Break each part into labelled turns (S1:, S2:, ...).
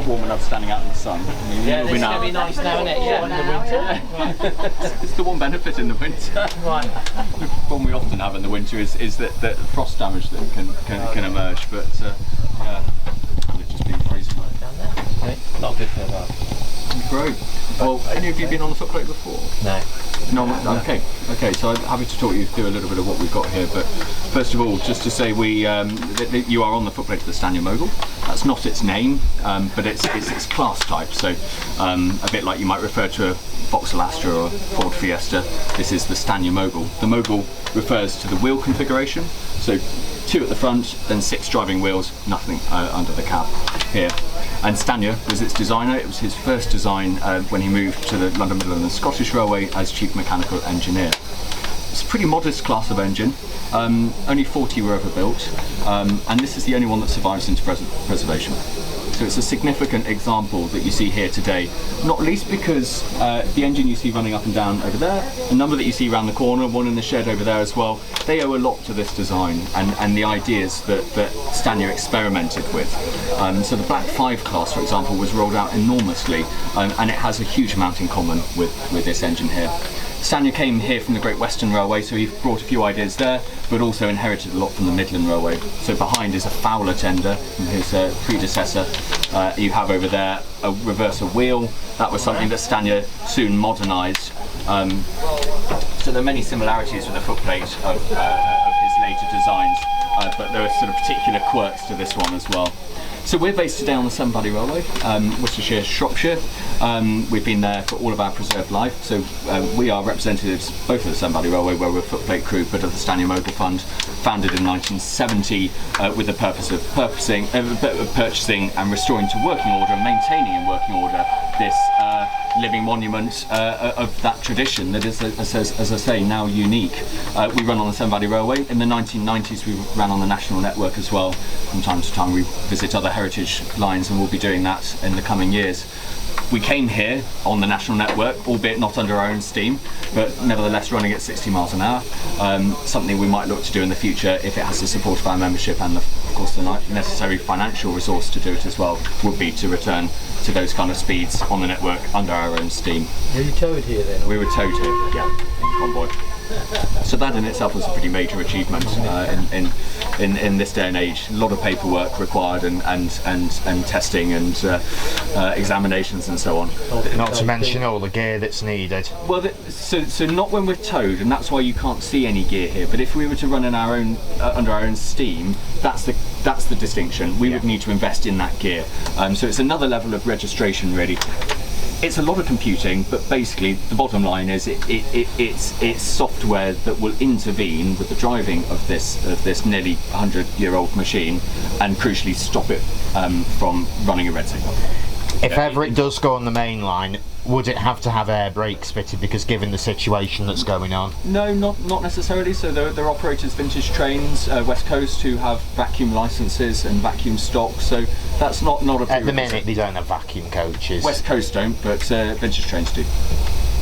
S1: warm enough standing out in the sun. I mean,
S2: Yeah, it's going to be nice now, isn't it? Yeah, in the winter.
S1: It's the one benefit in the winter.
S2: Right.
S1: The problem we often have in the winter is that frost damage that can emerge, but yeah, it's just been freezing.
S2: Down there. Okay. Not good for that.
S1: Great. Well, any of you been on the footplate before?
S2: No.
S1: No. Okay. So I'm happy to talk you through a little bit of what we've got here. But first of all, just to say you are on the footplate of the Stanier Mogul. That's not its name, but it's class type. So a bit like you might refer to a Vauxhall Astra or Ford Fiesta. This is the Stanier Mogul. The Mogul refers to the wheel configuration. So 2 at the front, then 6 driving wheels, nothing under the cab here. And Stanier was its designer. It was his first design when he moved to the London Midland and Scottish Railway as chief mechanical engineer. It's a pretty modest class of engine. Only 40 were ever built, and this is the only one that survives into preservation. So it's a significant example that you see here today, not least because the engine you see running up and down over there, the number that you see around the corner, one in the shed over there as well, they owe a lot to this design and the ideas that Stanier experimented with. So the Black 5 class, for example, was rolled out enormously, and it has a huge amount in common with this engine here. Stanier came here from the Great Western Railway, so he brought a few ideas there, but also inherited a lot from the Midland Railway. So behind is a Fowler tender from his predecessor. You have over there a reverser wheel. That was something that Stanier soon modernised. So there are many similarities with the footplate of his later designs, but there are sort of particular quirks to this one as well. So we're based today on the Severn Valley Railway, Worcestershire, Shropshire. We've been there for all of our preserved life. So we are representatives both of the Severn Valley Railway, where we're a footplate crew, but of the Stanier Mogul Fund, founded in 1970 with the purpose of purchasing and restoring to working order and maintaining in working order this living monument of that tradition that is, as I say, now unique. We run on the Severn Valley Railway. In the 1990s we ran on the national network as well. From time to time we visit other heritage lines, and we'll be doing that in the coming years. We came here on the national network, albeit not under our own steam, but nevertheless running at 60 miles an hour. Something we might look to do in the future if it has the support of our membership and, of course, the necessary financial resource to do it as well, would be to return to those kind of speeds on the network under our own steam.
S2: Were you towed here then?
S1: We were towed here, yeah, in convoy. So that in itself was a pretty major achievement in this day and age. A lot of paperwork required and testing and examinations and so on.
S3: Not to mention all the gear that's needed.
S1: Well, so not when we're towed, and that's why you can't see any gear here. But if we were to run in our own under our own steam, that's the distinction. We would need to invest in that gear. So it's another level of registration, really. It's a lot of computing, but basically the bottom line is it's software that will intervene with the driving of this nearly 100-year-old machine, and crucially stop it from running a red signal.
S3: If ever it does go on the main line, would it have to have air brakes fitted, because given the situation that's going on?
S1: No, not necessarily. So there are operators, vintage trains, West Coast, who have vacuum licences and vacuum stock, so that's not a prerequisite.
S3: At the minute they don't have vacuum coaches.
S1: West Coast don't, but vintage trains do.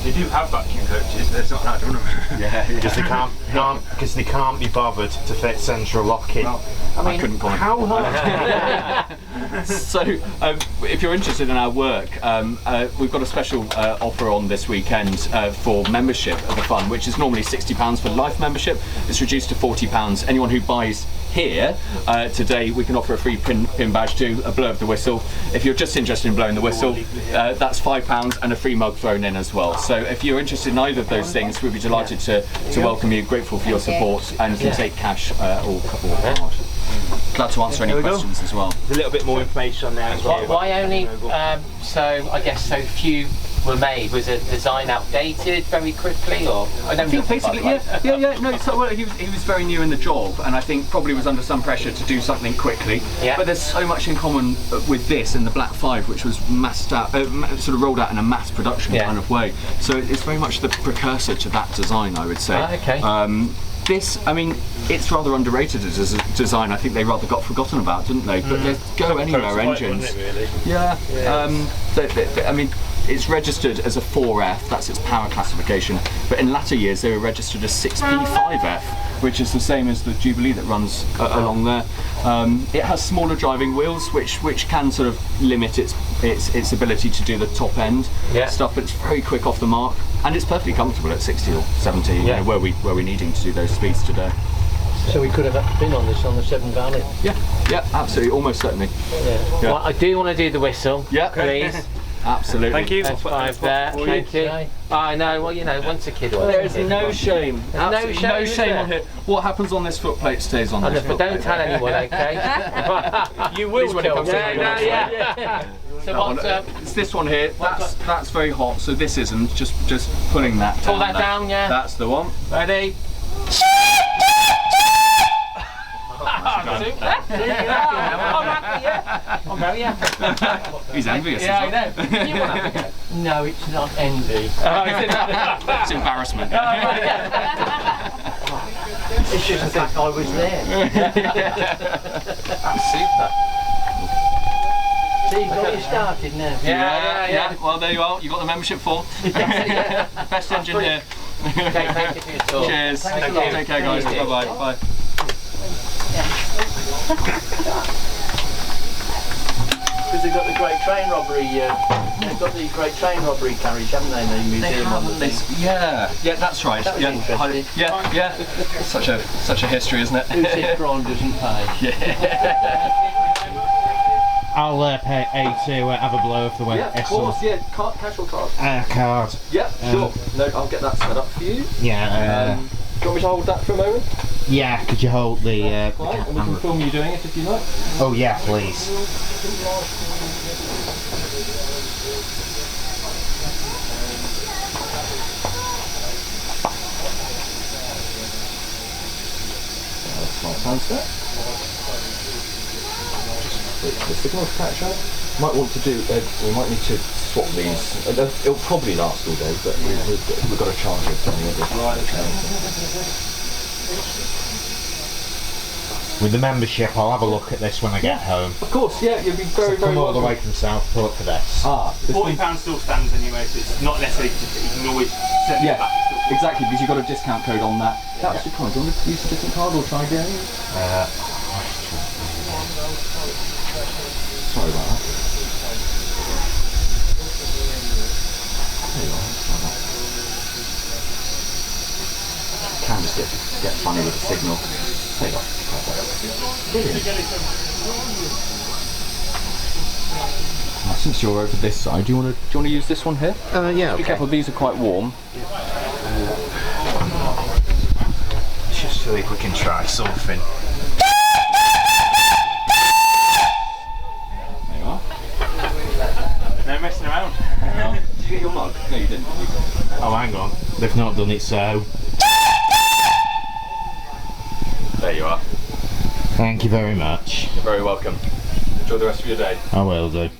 S4: They do have vacuum coaches, they're not that, don't they?
S1: Yeah,
S3: because they can't be bothered to fit central locking.
S1: Well, I couldn't comment.
S3: How hard?
S1: So, if you're interested in our work, we've got a special offer on this weekend for membership of the fund, which is normally £60 for life membership. It's reduced to £40. Anyone who buys here today, we can offer a free pin badge to a blow of the whistle. If you're just interested in blowing the whistle, that's £5 and a free mug thrown in as well. So if you're interested in either of those things, we'd be delighted to welcome you, grateful for your support, and can take cash or card. Glad to answer any questions as well.
S4: There's a little bit more information on there as well.
S2: Why only, so I guess so few were made? Was the design outdated very quickly, or?
S1: I think basically, yeah. No, so, well, he was very new in the job, and I think probably was under some pressure to do something quickly.
S2: Yeah.
S1: But there's so much in common with this and the Black 5, which was massed out, sort of rolled out in a mass production kind of way. So it's very much the precursor to that design, I would say.
S2: Okay.
S1: This, I mean, it's rather underrated as a design. I think they rather got forgotten about, didn't they? But they go anywhere engines.
S4: Wasn't it, really?
S1: Yeah. I mean, it's registered as a 4F, that's its power classification, but in latter years they were registered as 6P5F, which is the same as the Jubilee that runs along there. It has smaller driving wheels, which can sort of limit its ability to do the top end stuff, but it's very quick off the mark, and it's perfectly comfortable at 60 or 70. You know, where we're needing to do those speeds today.
S5: So we could have been on this on the Severn Valley.
S1: Yeah, absolutely, almost certainly.
S2: Yeah. Well, I do want to do the whistle.
S1: Yeah,
S2: please.
S1: Absolutely.
S4: Thank you.
S2: There's 5 there. Thank you. I know. Well, you know, once a kid.
S1: There is no shame.
S2: There's
S1: No shame on here. What happens on this footplate stays on this
S2: But
S1: footplate.
S2: don't tell anyone, okay?
S5: You will
S1: when it
S5: tell
S1: comes to
S5: me.
S2: So
S1: That
S2: what's
S1: one, it's this one here. That's very hot. So this isn't. Just pulling that down.
S2: Pull that down, yeah.
S1: That's the one.
S2: Ready? I'm very happy.
S1: He's envious.
S2: Yeah, I know. You want to have a go?
S5: No, it's not envy.
S1: It's embarrassment.
S5: It's just the fact I was there.
S2: Super.
S5: So you've got it started now.
S2: Yeah.
S1: Well, there you are. You got the membership form. Best engine here.
S2: Okay, thank you for your talk.
S1: Cheers.
S2: Thank you.
S1: Take care, guys.
S2: Thank you.
S1: Bye. Bye.
S5: Because they've got the Great Train Robbery. They've got the Great Train Robbery carriage, haven't they? In the museum on the thing.
S1: Yeah, that's right.
S5: That was interesting.
S1: Yeah. Such a history, isn't it?
S5: Who said crime doesn't pay?
S3: I'll pay to have a blow of the way.
S1: Yeah, of course. Yeah, casual card.
S3: Card.
S1: Yeah, sure. No, I'll get that set up for you.
S3: Yeah.
S1: Do you want me to hold that for a moment?
S3: Yeah. Could you hold the?
S1: Right, and we can film you doing it if you like.
S3: Oh yeah, please.
S1: That's my transfer. The signal catcher. Might want to do. We might need to swap these. It'll probably last all day, but we've got to charge it.
S3: With the membership, I'll have a look at this when I get home.
S1: Of course, yeah. You'll be very,
S3: Come all the way from Southport for this.
S4: £40 still stands anyway, so it's not necessarily just, you can always send it back.
S1: Exactly, because you've got a discount code on that. That's your card. Do you want to use a different card or try again? Sorry about that. There you are. Can just get funny with the signal. There you go. Brilliant. Now, since you're over this side, do you want to use this one here?
S3: Yeah.
S1: Be careful, these are quite warm.
S3: Just so if we can try something.
S1: There you are.
S4: No messing around.
S1: Did you get your mug? No, you didn't.
S3: Oh, hang on. They've not done it so.
S1: There you are.
S3: Thank you very much.
S1: You're very welcome. Enjoy the rest of your day.
S3: I will do.